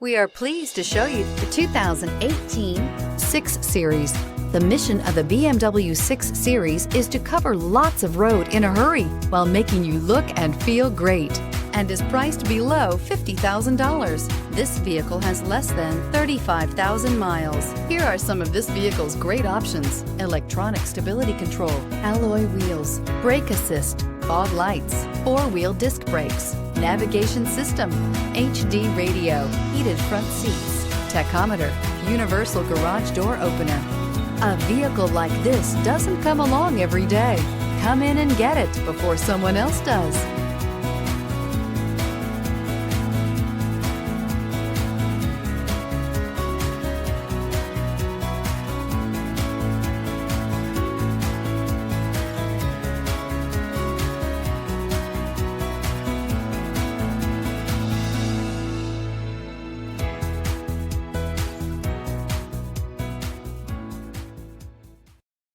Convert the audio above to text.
We are pleased to show you the 2018 6 Series. The mission of the BMW 6 Series is to cover lots of road in a hurry while making you look and feel great, and is priced below $50,000. This vehicle has less than 35,000 miles. Here are some of this vehicle's great options: electronic stability control, alloy wheels, brake assist, fog lights, four-wheel disc brakes, navigation system, HD radio, heated front seats, tachometer, universal garage door opener. A vehicle like this doesn't come along every day. Come in and get it before someone else does.